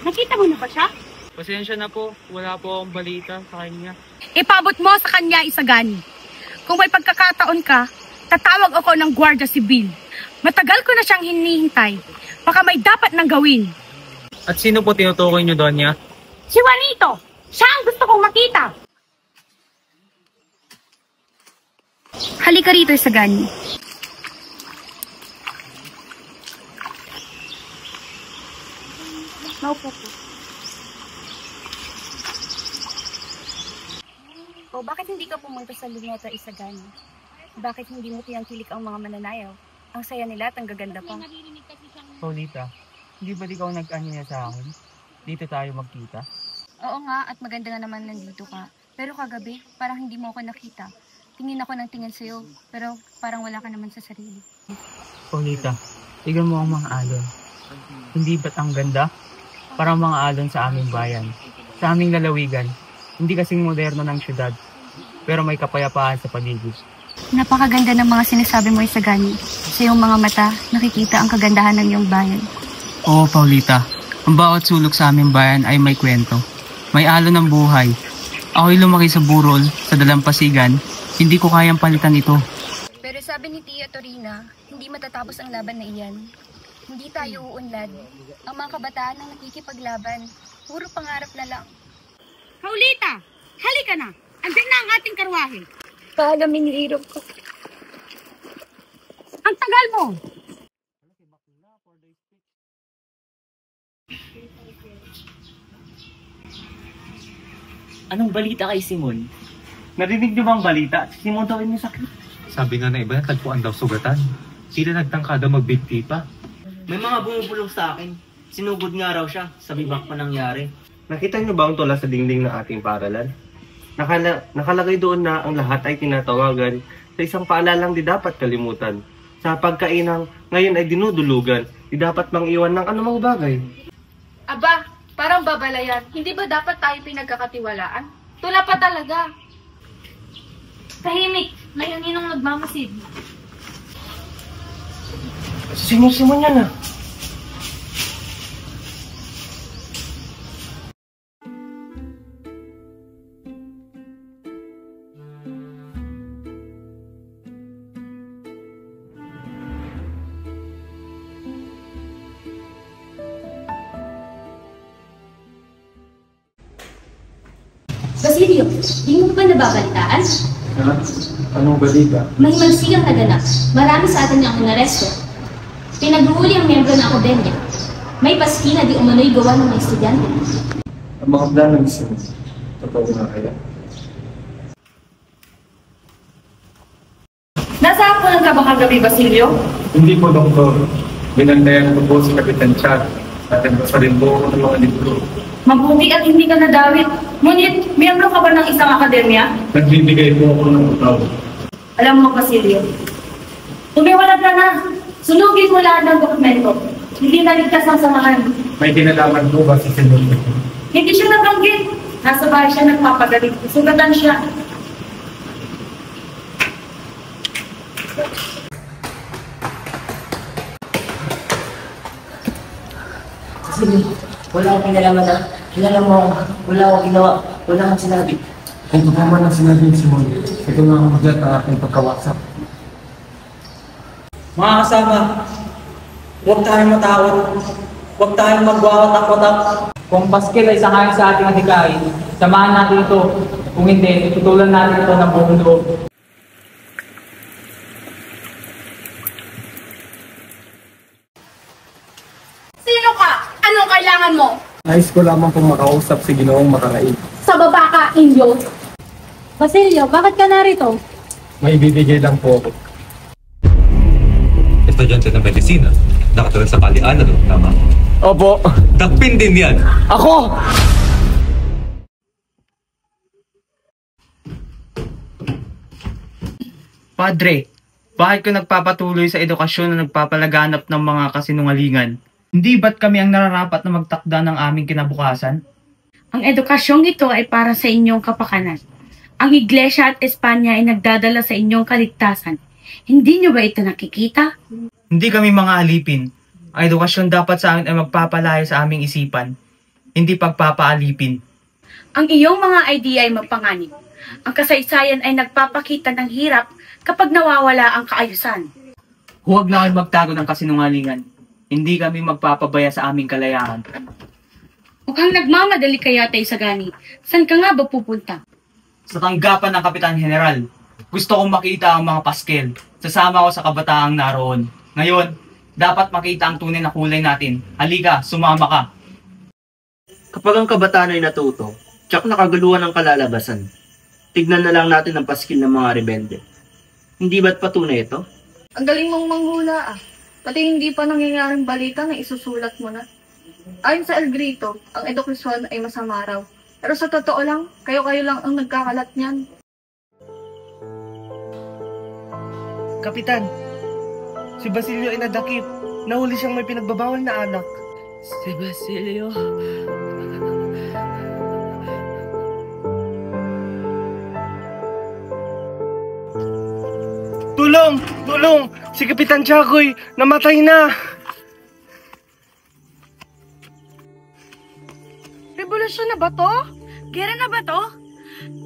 Nakita mo na ba siya? Pasensya na po, wala po akong balita sa kanya. Ipabot mo sa kanya, Isagani. Kung may pagkakataon ka, tatawag ako ng Guardia Civil. Matagal ko na siyang hinihintay. Baka may dapat nang gawin. At sino po tinutukoy niyo, Donya? Si Juanito! Siya ang gusto kong makita! Halika rito, Isagani. Maupo po. O bakit hindi ka pumunta sa Luneta, Isagani? Bakit hindi mo tinangkilik ang mga mananayaw? Ang saya nila at ang gaganda pa. Paulita, hindi ba ikaw nag-anya sa akin? Dito tayo magkita? Oo nga, at maganda nga naman nandito ka. Pero kagabi, parang hindi mo ako nakita. Tingin ako ng tingin sa'yo, pero parang wala ka naman sa sarili. Paulita, tignan mo ang mga alon. Hindi ba't ang ganda? Parang mga alon sa aming bayan, sa aming lalawigan. Hindi kasing moderno ng syudad, pero may kapayapaan sa paligid. Napakaganda ng mga sinasabi mo, Isagani. Sa iyong mga mata, nakikita ang kagandahan ng iyong bayan. Oo, Paulita. Ang bawat sulok sa aming bayan ay may kwento. May alon ng buhay. Ako'y lumaki sa burol, sa dalampasigan. Hindi ko kayang palitan ito. Pero sabi ni Tia Torina, hindi matatapos ang laban na iyan. Hindi tayo uunlad. Ang mga kabataan ang nakikipaglaban. Puro pangarap na lang. Paulita! Halika na! Andyan na ang ating karwahe. Paalamin ni Irog ko. Ang tagal mo! Anong balita kay Simon? Narinig niyo bang balita? Si Simon daw ay may sakit. Sabi nga na iba, tagpuan daw sugatan. Sila nagtangkada magbigti pa. May mga bumubulong sa akin. Sinugod nga raw siya sa bibak pa nangyari. Nakita niyo ba ang tula sa dingding ng ating paaralan? Nakalagay doon na ang lahat ay tinatawagan sa isang paalalang di dapat kalimutan. Sa pagkainang ngayon ay dinudulugan, di dapat mang iwan ng anumang bagay. Aba, parang babalayan. Hindi ba dapat tayo pinagkakatiwalaan? Tula pa talaga. Tahimik! Ngayon ninong nagmamasid. Simon yan ah. Basilio, di mo ba nababalitaan? Ha? Anong balita? May magsigang naganap. Marami sa atin ang inaresto. Pinaghuli ang miyembro ng akademya. May paski na di umano'y gawa ng mga estudyante. Ang mga plano ng Simon, totoo nga kaya? Nasaan po lang ka ba kagabi, Basilio? Hindi po, Doktor. Binandayan ko po si Kapitan Chad. Atin pa sa rin po ng mga libro. Mabuti at hindi ka nadawit. Ngunit, miyembro ka ba ng isang akademya? Nagbibigay po ako ng utaw. Alam mo, Basilio, tumiwalag ka na. Sunugin mo lahat ng dokumento. Hindi naligtas ang samahan. May kinalaman po ba si Simon? Hindi siya nabanggit. Nasa bahay siya nagpapagaling. Sugatan siya. Basilio, wala akong kinalaman na. Kilala mo ako. Wala akong ginawa. Wala akong sinabi. Kung totoo man ang sinabi ni Simon, ito nga ang magat ang aking pagkawaksak. Mga kasama, huwag tayong matakot. Huwag tayong magwawatak-watak. Kung Paskil ay sangayon sa ating adhikain, samahan natin ito. Kung hindi, tutulan natin ito ng buong loob. Sino ka? Anong kailangan mo? Nais ko lamang pong makausap si Ginoong Makaraig. Sa baba ka, Inyo. Basilio, bakit ka narito? May ibibigay lang po ako. estudyante ng medisina. Nakatulong sa Paliano, tama? Opo. Dakpin din yan. Ako! Padre, bakit ko nagpapatuloy sa edukasyon na nagpapalaganap ng mga kasinungalingan? Hindi ba't kami ang nararapat na magtakda ng aming kinabukasan? Ang edukasyong ito ay para sa inyong kapakanan. Ang Iglesia at Espanya ay nagdadala sa inyong kaligtasan. Hindi niyo ba ito nakikita? Hindi kami mga alipin. Ang edukasyon dapat sa amin ay magpapalaya sa aming isipan, hindi pagpapaalipin. Ang iyong mga idea ay mapanganib. Ang kasaysayan ay nagpapakita ng hirap kapag nawawala ang kaayusan. Huwag na kayo magtago ng kasinungalingan. Hindi kami magpapabaya sa aming kalayaan. Mukhang nagmamadali kaya tayo sa gani. Saan ka nga ba pupunta? Sa tanggapan ng Kapitan General, gusto kong makita ang mga paskel. Sasama ko sa kabataang naroon. Ngayon, dapat makita ang tunay na kulay natin. Halika, sumama ka. Kapag ang kabataan ay natuto, tsak nakaguluhan ang kalalabasan. Tignan na lang natin ang paskil ng mga rebelde. Hindi ba't patunay ito? Ang galing mong manghula ah. Pati hindi pa nangyayaring balita na isusulat mo na. Ayon sa El Grito, ang edukasyon ay masama raw. Pero sa totoo lang, kayo-kayo lang ang nagkakalat niyan. Kapitan, si Basilio ay nadakip. Nahuli siyang may pinagbabawal na anak. Si Basilio... Tulong! Tulong! Si Kapitan Tiago'y namatay na! Revolusyon na ba to? Gera na ba to?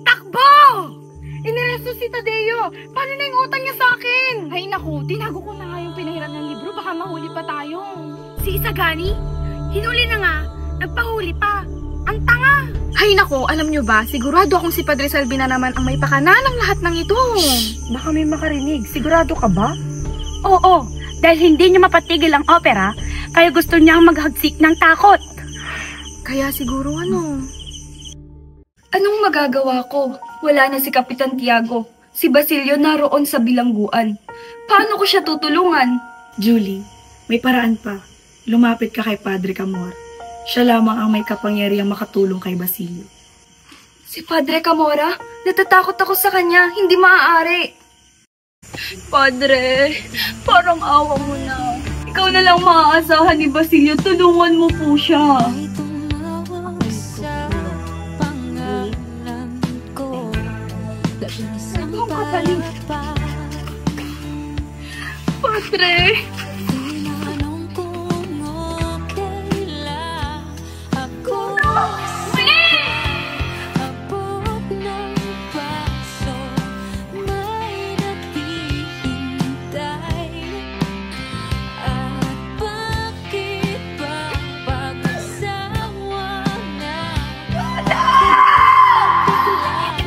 Takbo! Iniresto si Tadeo! Paano na yung utang niya sa akin? Ay naku, tinago ko na nga yung pinahiram ng libro. Baka mahuli pa tayo. Si Isagani? Hinuli na nga. Nagpahuli pa. Ang tanga! Hay nako, alam nyo ba, sigurado akong si Padre Salvi na naman ang may pakana ng lahat ng ito. Baka may makarinig. Sigurado ka ba? Oo, dahil hindi niya mapatigil ang opera, kaya gusto niyang maghagsik ng takot. Kaya siguro ano? Anong magagawa ko? Wala na si Kapitan Tiago. Si Basilio naroon sa bilangguan. Paano ko siya tutulungan? Julie, may paraan pa. Lumapit ka kay Padre Camor. Siya lamang ang may kapangyarihang makatulong kay Basilio. Si Padre Camora? Natatakot ako sa kanya. Hindi maaari. Padre, parang awa mo na. Ikaw na lang maaasahan ni Basilio. Tulungan mo po siya. Ang kapalit. Padre!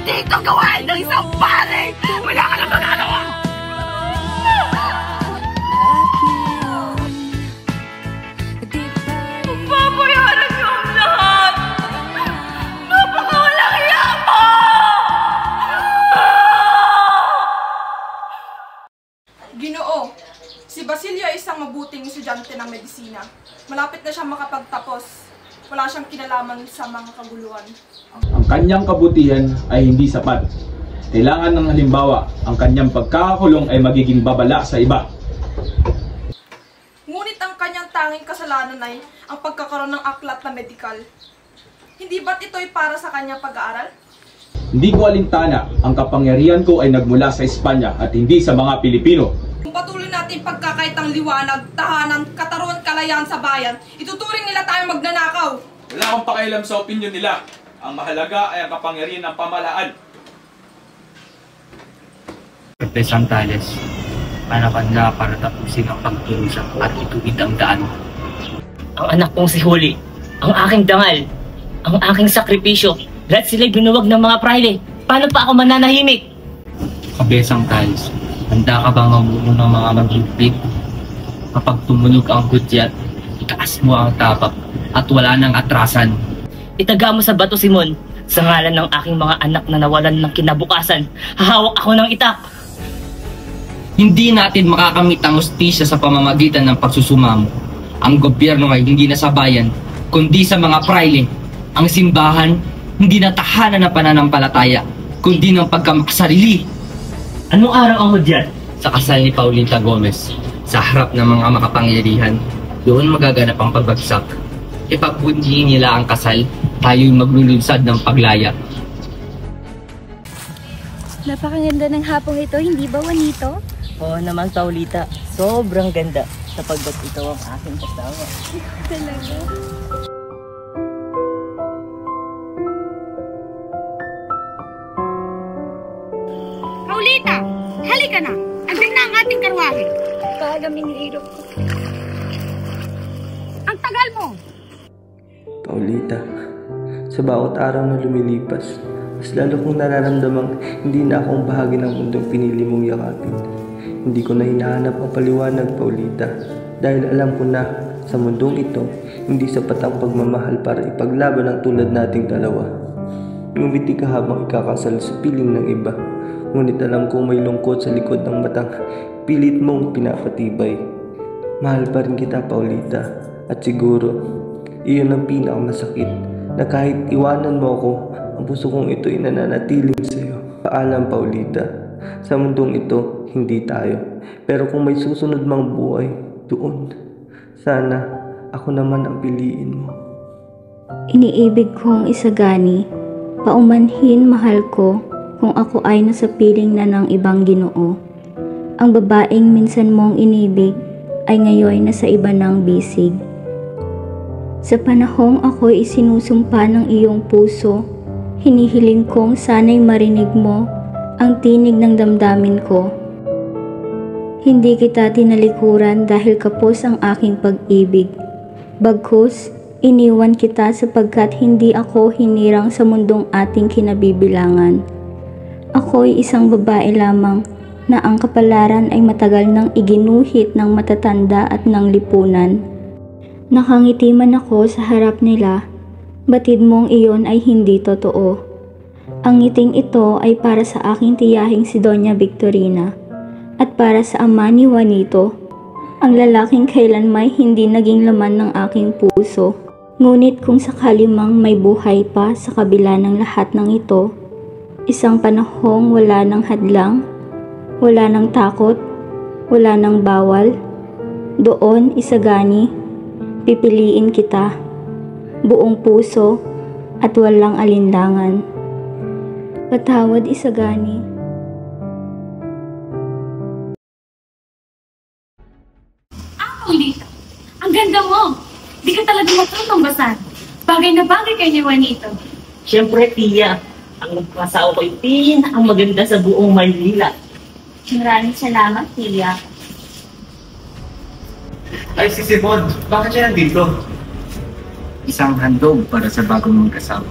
Ito gawain ng isang pare! Wala ka na magagawa! Papayaran niyo ang lahat! Napakawalang hiya mo! Ginoo, si Basilio ay isang mabuting estudyante ng medisina. Malapit na siyang makapagtapos. Wala siyang kinalaman sa mga kaguluhan. Ang kanyang kabutihan ay hindi sapat. Kailangan ng halimbawa, ang kanyang pagkakakulong ay magiging babala sa iba. Ngunit ang kanyang tanging kasalanan ay ang pagkakaroon ng aklat na medikal. Hindi ba't ito'y para sa kanyang pag-aaral? Hindi ko alintana, ang kapangyarihan ko ay nagmula sa Espanya at hindi sa mga Pilipino. Kung patuloy natin pagkakaitang liwanag, tahanan, katarungan, kalayaan sa bayan, ituturing nila tayo magnanakaw. Wala akong pakialam sa opinyon nila. Ang mahalaga ay ang kapangyarihan ng pamahalaan. Pepe Santales, panapan na para tapusin ang pagturusa at ituwid ang daan. Ang anak kong si Huli, ang aking dangal, ang aking sakripisyo, lahat sila'y binuwag ng mga praile. Paano pa ako mananahimik? Pepe Santales, handa ka bang mamuno ng mga maghigpit? Kapag tumunog ang gutyat, itaas mo ang tapak at wala nang atrasan. Itaga mo sa bato, Simon. Sa ngalan ng aking mga anak na nawalan ng kinabukasan, hahawak ako ng itak. Hindi natin makakamit ang hustisya sa pamamagitan ng pagsusumamo. Ang gobyerno ay hindi na sa bayan, kundi sa mga praile. Ang simbahan, hindi na tahanan ng pananampalataya, kundi ng pagkamakasarili. Anong araw ang hudyat? Sa kasal ni Paulita Gomez, sa harap ng mga makapangyarihan, doon magaganap ang pagbagsak. Ipagpundihin nila ang kasal, tayo'y maglulunsad ng paglaya. Napakaganda ng hapong ito, hindi ba, Juanito? Oo naman, Paulita. Sobrang ganda sapagkat ito ang aking kasama. Talaga? Paulita, halika na. Andun na ang ating karwahe. Paalamin ni Iro. Ang tagal mo. Paulita, sa bawat araw na lumilipas, mas lalo kong nararamdamang hindi na akong bahagi ng mundong pinili mong yakapin. Hindi ko na hinahanap ang paliwanag, Paulita, dahil alam ko na sa mundong ito, hindi sapat ang pagmamahal para ipaglaban ang tulad nating dalawa. Ngumiti ka habang ikakasal sa piling ng iba, ngunit alam kong may lungkot sa likod ng matang pilit mong pinapatibay. Mahal pa rin kita, Paulita, at siguro, iyon ang pinakamasakit, na kahit iwanan mo ako, ang puso kong ito'y nananatiling sa'yo. Paalam, Paulita, sa mundong ito, hindi tayo. Pero kung may susunod mang buhay, doon, sana ako naman ang piliin mo. Iniibig kong isagani, paumanhin mahal ko, kung ako ay nasa piling na ng ibang Ginoo. Ang babaeng minsan mong inibig, ay ngayon nasa iba ng bisig. Sa panahong ako'y isinusumpa ng iyong puso, hinihiling kong sana'y marinig mo ang tinig ng damdamin ko. Hindi kita tinalikuran dahil kapos ang aking pag-ibig. Bagkus, iniwan kita sapagkat hindi ako hinirang sa mundong ating kinabibilangan. Ako'y isang babae lamang na ang kapalaran ay matagal nang iginuhit ng matatanda at ng lipunan. Nakangiti man ako sa harap nila, batid mong iyon ay hindi totoo. Ang ngiting ito ay para sa aking tiyahing si Doña Victorina at para sa ama ni Juanito, ang lalaking kailanmay hindi naging laman ng aking puso. Ngunit kung sakali mang may buhay pa sa kabila ng lahat ng ito, isang panahong wala ng hadlang, wala ng takot, wala ng bawal, doon isagani, pipiliin kita, buong puso at walang alinlangan. Patawad isagani. Paulita, ang ganda mo. Di ka talaga matutong basan. Bagay na bagay kay ni Juanito. Siyempre, Tia, ang magpasawa ko'y ang maganda sa buong Maynila. Maraming salamat, Tia. Ay, si Simon, bakit siya nandito? Isang handog para sa bagong mong kasama.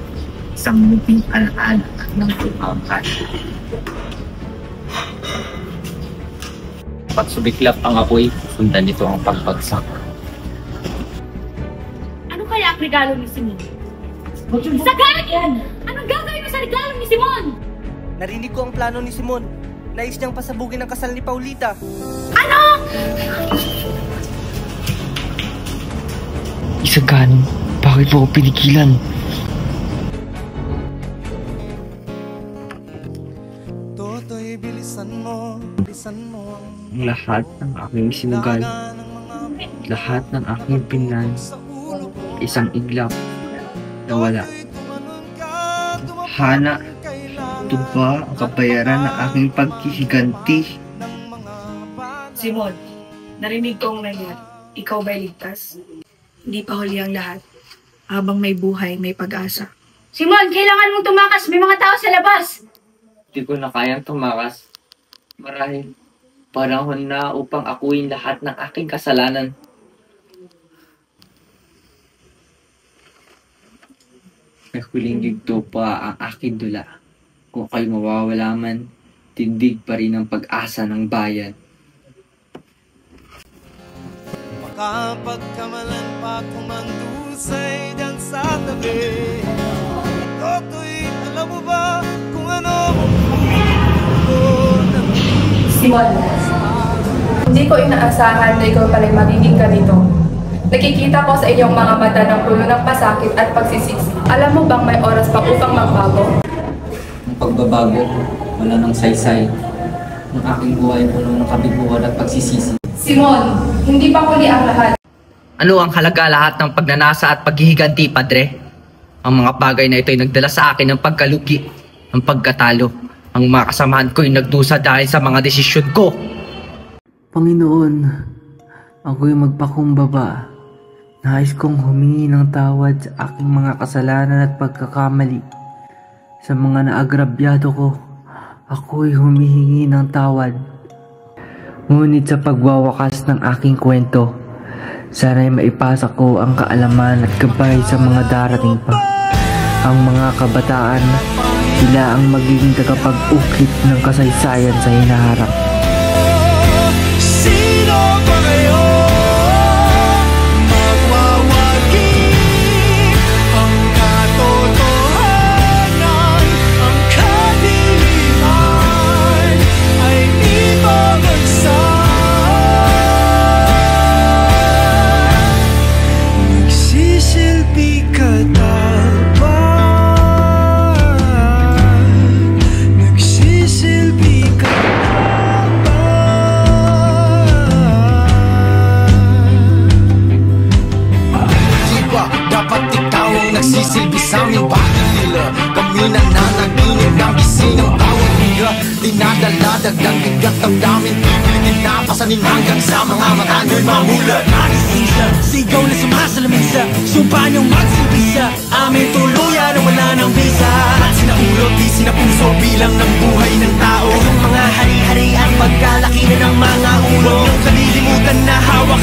Isang munting alaala ng pagpapakal. Pag sumiklap ang apoy, sundan nito ang pagbagsak. Ano kaya ang regalo ni Simon? Sagani! Anong gagawin mo sa regalo ni Simon? Narinig ko ang plano ni Simon. Nais niyang pasabugin ang kasal ni Paulita. Ano? Isagani, bakit mo ako pinigilan? Toto'y bilisan mo. Ang lahat ng aking sinugal, lahat ng aking pinan, isang iglap na wala. Hana, ito ba ang kabayaran ng aking paghihiganti? Simon, narinig kong nangyari. Ikaw ba'y ligtas? Hindi pa huli ang lahat. Habang may buhay, may pag-asa. Simon, kailangan mong tumakas. May mga tao sa labas. Hindi ko na kayang tumakas. Marahil panahon na upang akuin lahat ng aking kasalanan. May huling yugto pa ang aking dula. Kung ako'y mawawala man, tindig pa rin ang pag-asa ng bayan. Makapagkamalan pa kumandusay dyan sa tabi. Toto'y alam mo ba kung ano? Simon, Hindi ko inaasahan na ikaw pala'y magiging ganito. Nakikita ko sa iyong mga mata ng puno ng pasakit at pagsisisi. Alam mo bang may oras pa upang magbago? Ang pagbabago, wala nang saysay. Ang aking buhay puno ng kabiguan at pagsisisi. Simon, hindi pa huli ang lahat. Ano ang halaga lahat ng pagnanasa at paghihiganti, Padre? Ang mga bagay na ito ay nagdala sa akin ng pagkalugi, ng pagkatalo. Ang mga kasamahan ko ay nagdusa dahil sa mga desisyon ko. Panginoon, ako'y magpakumbaba. Nais kong humingi ng tawad sa aking mga kasalanan at pagkakamali. Sa mga naagrabyado ko, ako'y humihingi ng tawad. Ngunit sa pagwawakas ng aking kwento, sana'y maipasa ko ang kaalaman at gabay sa mga darating pa. Ang mga kabataan, sila ang magiging tagapag-uklit ng kasaysayan sa hinaharap. Sino ba kayo? Magwawagi ang katotohanan, ang kadiliman ay ibabagsak. Nagsisilbi ka nagsisilbi sa aming bakit nila. Kami nananaginip ng gising ng bawat liga. Dinadala dagdag bigat ng damin. Pipilitin na pasanin hanggang sa mga mata nyo'y mamulat. Magisisa, sigaw na sumasalamisa. Sumpa niyong magsibisa. Aming tuluyan na wala ng visa. At sinaulot, di sinapuso bilang ng buhay ng tao. Kayong mga hari-hari ang pagkalaki na ng mga ulo. Huwag niyong kalilimutan na hawak